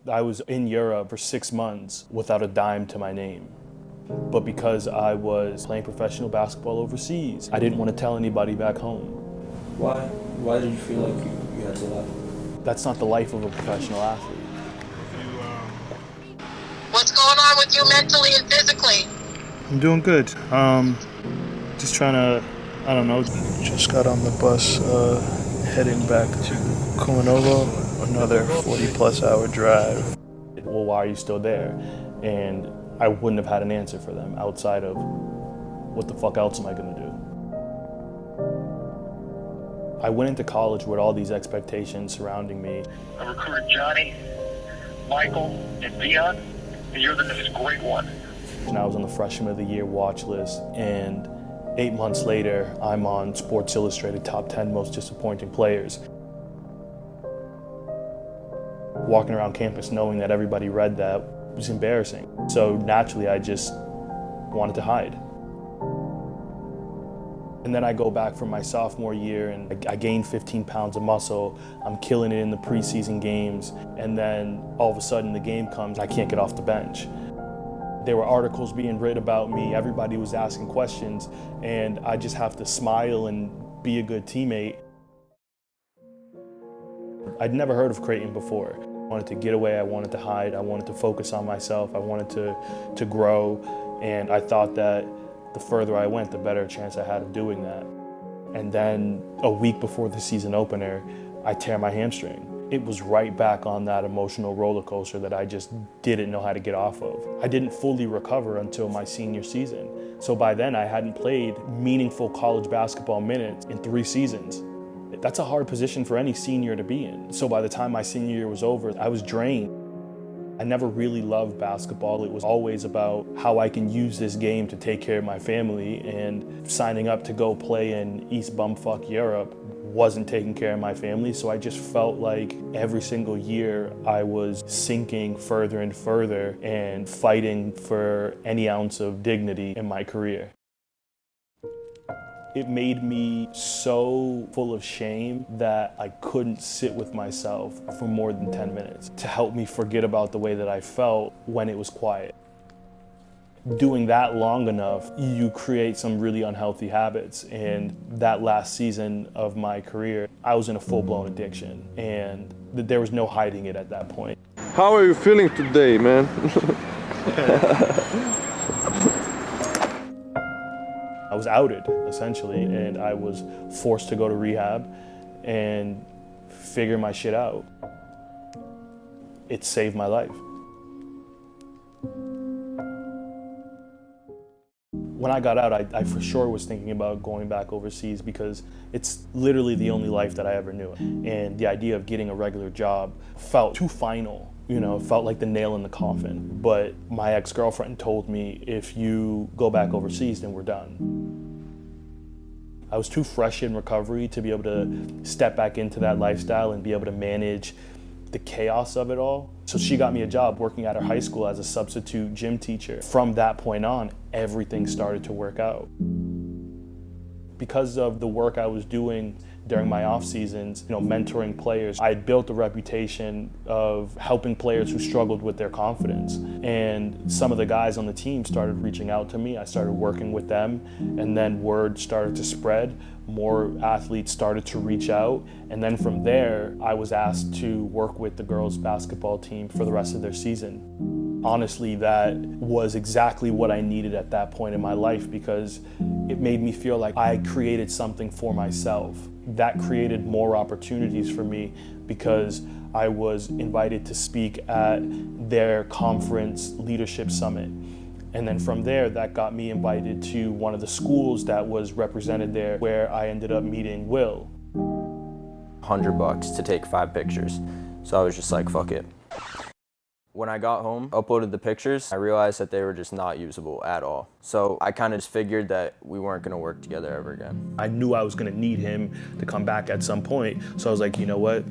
I was in Europe for 6 months without a dime to my name. But because I was playing professional basketball overseas, I didn't want to tell anybody back home. Why? Why did you feel like you had to lie? That's not the life of a professional athlete. What's going on with you mentally and physically? I'm doing good. Just trying to, I don't know. Just got on the bus heading back to Kumanovo, another 40-plus hour drive. Well, why are you still there? And I wouldn't have had an answer for them outside of, what the fuck else am I gonna do? I went into college with all these expectations surrounding me. I recruited Johnny, Michael, and Dion, and you're the next great one. And I was on the Freshman of the Year watch list, and 8 months later, I'm on Sports Illustrated Top 10 Most Disappointing Players. Walking around campus knowing that everybody read that was embarrassing. So naturally, I just wanted to hide. And then I go back for my sophomore year and I gained 15 pounds of muscle. I'm killing it in the preseason games. And then all of a sudden the game comes, I can't get off the bench. There were articles being written about me, everybody was asking questions, and I just have to smile and be a good teammate. I'd never heard of Creighton before. I wanted to get away, I wanted to hide, I wanted to focus on myself, I wanted to grow, and I thought that the further I went, the better chance I had of doing that. And then a week before the season opener, I tear my hamstring. It was right back on that emotional roller coaster that I just didn't know how to get off of. I didn't fully recover until my senior season. So by then I hadn't played meaningful college basketball minutes in 3 seasons. That's a hard position for any senior to be in. So by the time my senior year was over, I was drained. I never really loved basketball. It was always about how I can use this game to take care of my family, and signing up to go play in East Bumfuck Europe wasn't taking care of my family, so I just felt like every single year I was sinking further and further and fighting for any ounce of dignity in my career. It made me so full of shame that I couldn't sit with myself for more than 10 minutes to help me forget about the way that I felt when it was quiet. Doing that long enough, you create some really unhealthy habits. And that last season of my career, I was in a full-blown addiction, and there was no hiding it at that point. How are you feeling today, man? I was outed, essentially, and I was forced to go to rehab and figure my shit out. It saved my life. When I got out, I for sure was thinking about going back overseas because it's literally the only life that I ever knew. And the idea of getting a regular job felt too final. You know, it felt like the nail in the coffin. But my ex-girlfriend told me, if you go back overseas, then we're done. I was too fresh in recovery to be able to step back into that lifestyle and be able to manage the chaos of it all. So she got me a job working at her high school as a substitute gym teacher. From that point on, everything started to work out. Because of the work I was doing during my off seasons, mentoring players, I had built a reputation of helping players who struggled with their confidence. And some of the guys on the team started reaching out to me. I started working with them, and then word started to spread. More athletes started to reach out. And then from there, I was asked to work with the girls' basketball team for the rest of their season. Honestly, that was exactly what I needed at that point in my life, because it made me feel like I created something for myself. That created more opportunities for me because I was invited to speak at their conference leadership summit. And then from there, that got me invited to one of the schools that was represented there, where I ended up meeting Will. $100 to take 5 pictures. So I was just like, fuck it. When I got home, uploaded the pictures, I realized that they were just not usable at all. So I kind of just figured that we weren't gonna work together ever again. I knew I was gonna need him to come back at some point. So I was like, you know what?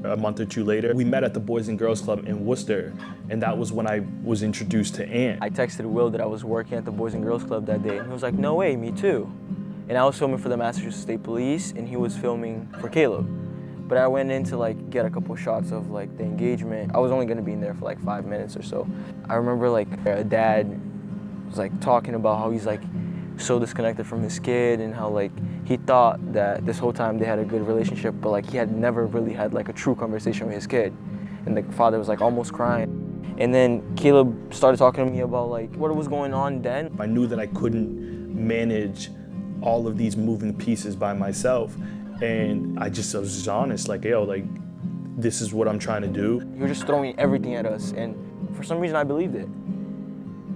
A month or two later, we met at the Boys and Girls Club in Worcester, and that was when I was introduced to Ant. I texted Will that I was working at the Boys and Girls Club that day, and he was like, no way, me too. And I was filming for the Massachusetts State Police, and he was filming for Kaleb. But I went in to like get a couple shots of like the engagement. I was only gonna be in there for like 5 minutes or so. I remember like a dad was like talking about how he's like so disconnected from his kid and how like he thought that this whole time they had a good relationship, but like he had never really had like a true conversation with his kid. And the father was like almost crying. And then Kaleb started talking to me about like what was going on then. I knew that I couldn't manage all of these moving pieces by myself. And I was just honest, like, yo, like, this is what I'm trying to do. He was just throwing everything at us, and for some reason I believed it.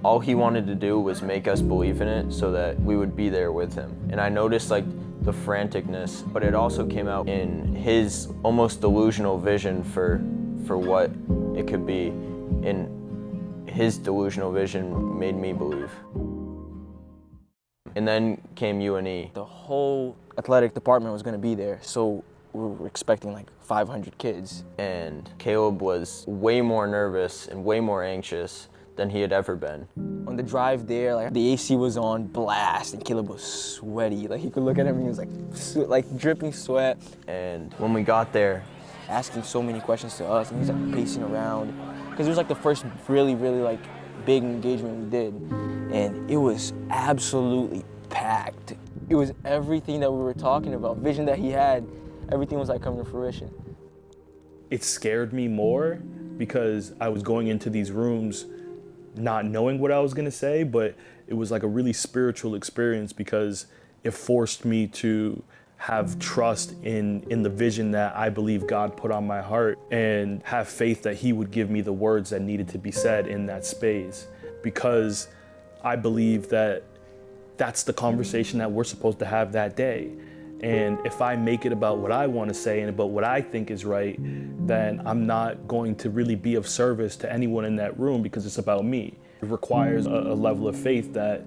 All he wanted to do was make us believe in it so that we would be there with him. And I noticed like the franticness, but it also came out in his almost delusional vision for what it could be. And his delusional vision made me believe. And then came UNE. The whole athletic department was gonna be there, so we were expecting like 500 kids. And Kaleb was way more nervous and way more anxious than he had ever been. On the drive there, like the AC was on blast and Kaleb was sweaty. Like you could look at him and he was like dripping sweat. And when we got there, asking so many questions to us, and he's like pacing around. Because it was like the first really like big engagement we did. And it was absolutely packed. It was everything that we were talking about, vision that he had, everything was like coming to fruition. It scared me more because I was going into these rooms not knowing what I was gonna say, but it was like a really spiritual experience because it forced me to have trust in the vision that I believe God put on my heart and have faith that he would give me the words that needed to be said in that space, because I believe that that's the conversation that we're supposed to have that day. And if I make it about what I want to say and about what I think is right, then I'm not going to really be of service to anyone in that room because it's about me. It requires a level of faith that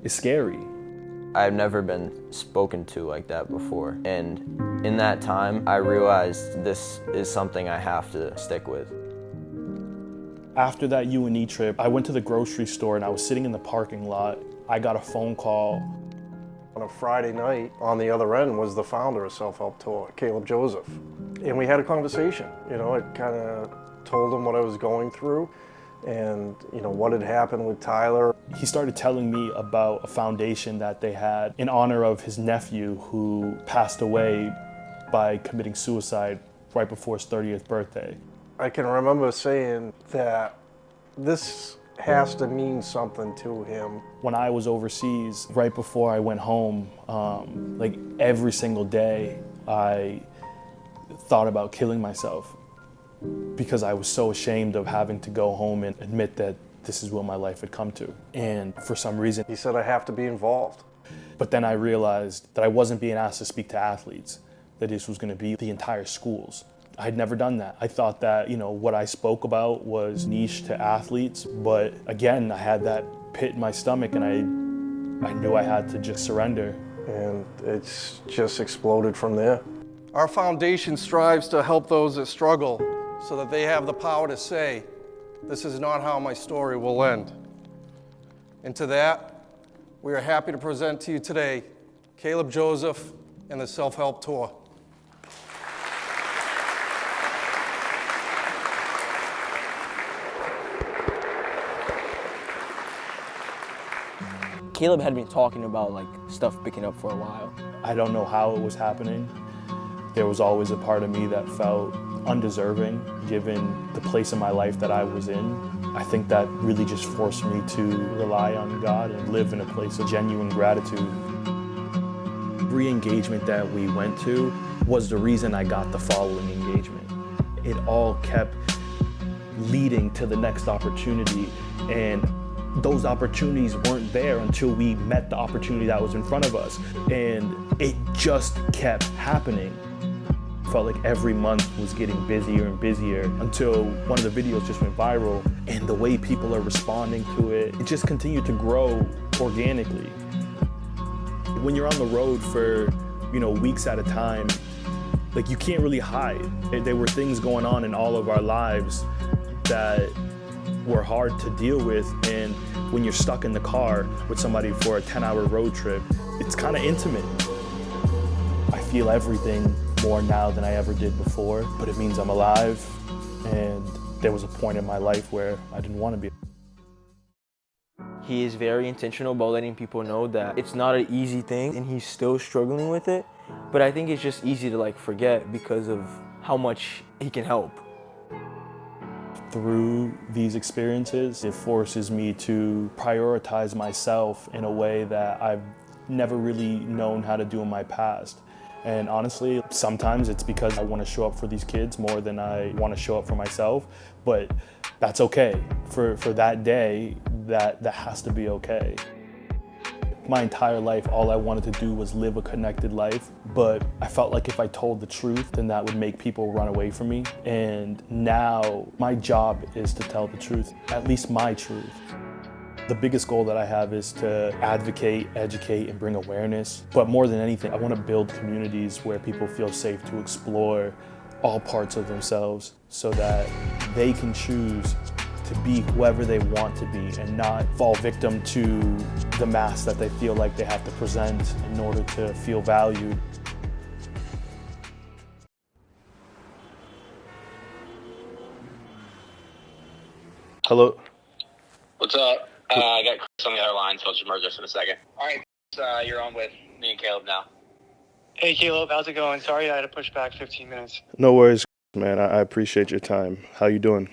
is scary. I've never been spoken to like that before. And in that time, I realized this is something I have to stick with. After that UNE trip, I went to the grocery store and I was sitting in the parking lot. I got a phone call. On a Friday night, on the other end was the founder of Self-Help Tour, Kaleb Joseph. And we had a conversation. You know, I kind of told him what I was going through and, you know, what had happened with Tyler. He started telling me about a foundation that they had in honor of his nephew who passed away by committing suicide right before his 30th birthday. I can remember saying that this has to mean something to him. When I was overseas, right before I went home, like every single day, I thought about killing myself because I was so ashamed of having to go home and admit that this is what my life had come to. And for some reason, He said, I have to be involved. but then I realized that I wasn't being asked to speak to athletes, that this was gonna be the entire schools. I'd never done that. I thought that, you know, what I spoke about was niche to athletes, but again, I had that pit in my stomach and I knew I had to just surrender. And it's just exploded from there. Our foundation strives to help those that struggle so that they have the power to say, this is not how my story will end. And to that, we are happy to present to you today, Kaleb Joseph and the Self-Help Tour. Kaleb had been talking about like stuff picking up for a while. I don't know how it was happening. There was always a part of me that felt undeserving given the place in my life that I was in. I think that really just forced me to rely on God and live in a place of genuine gratitude. Re-engagement that we went to was the reason I got the following engagement. It all kept leading to the next opportunity, and those opportunities weren't there until we met the opportunity that was in front of us. And it just kept happening. Felt like every month was getting busier and busier until one of the videos just went viral, and the way people are responding to it, it just continued to grow organically. When you're on the road for, you know, weeks at a time, like you can't really hide. There were things going on in all of our lives that were hard to deal with, and when you're stuck in the car with somebody for a 10-hour road trip, it's kind of intimate. I feel everything more now than I ever did before, but it means I'm alive, and there was a point in my life where I didn't want to be. He is very intentional about letting people know that it's not an easy thing and he's still struggling with it. But I think it's just easy to like forget because of how much he can help. Through these experiences, it forces me to prioritize myself in a way that I've never really known how to do in my past. And honestly, sometimes it's because I want to show up for these kids more than I want to show up for myself, but that's okay. For that day, that has to be okay. My entire life, all I wanted to do was live a connected life, but I felt like if I told the truth, then that would make people run away from me. And now my job is to tell the truth, at least my truth. The biggest goal that I have is to advocate, educate, and bring awareness. But more than anything, I want to build communities where people feel safe to explore all parts of themselves so that they can choose to be whoever they want to be and not fall victim to the mask that they feel like they have to present in order to feel valued. Hello? What's up? I got Chris on the other line, so I'll just merge us in a second. All right, you're on with me and Caleb now. Hey Caleb, how's it going? Sorry I had to push back 15 minutes. No worries, man. I appreciate your time. How you doing?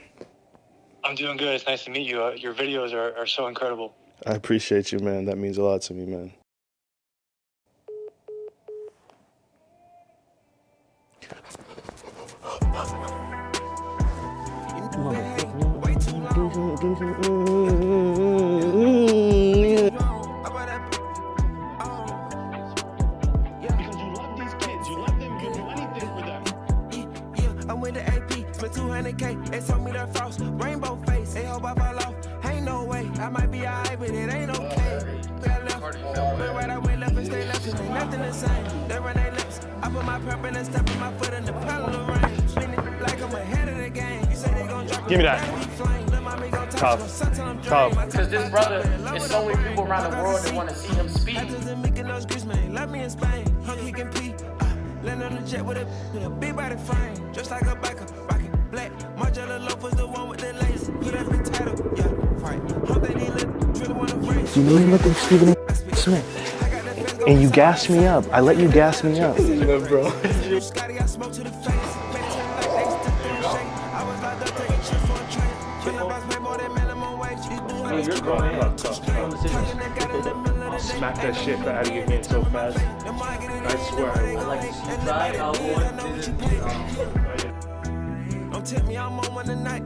I'm doing good. It's nice to meet you. Your videos are so incredible. I appreciate you, man. That means a lot to me, man. I'm with the AP, spent 200K, they told me the frost, rainbow face, they hope I fall off, ain't no way, I might be alright, but it ain't okay. Fell left, went right, I went left and stay left, ain't nothing the same, they run their lips, I put my purple and step in my foot in the pedal of rain, spinning like I'm ahead of the game, you say they gon' drop it, give me that. Tough. Tough. Because this brother, there's so many people around the world that want to see him speak. Love me in Spain, hung he can pee. Land on the jet with a big body frame, just like a biker, rocket black. My jello loaf was the one with the lace. Put up the title, yeah, right. Hope they need really want to race. You know you look like Stephen Smith. And you gassed me up. I let you gas me up. No, bro. Scotty got smoke to the face. I was locked up taking trips for a train. Chillin' box pay more than minimum wage. You're growing up. I'll smack that shit out of your hand so fast. I swear I will. Like, you tried, I'll go Don't tell me I'm on one tonight.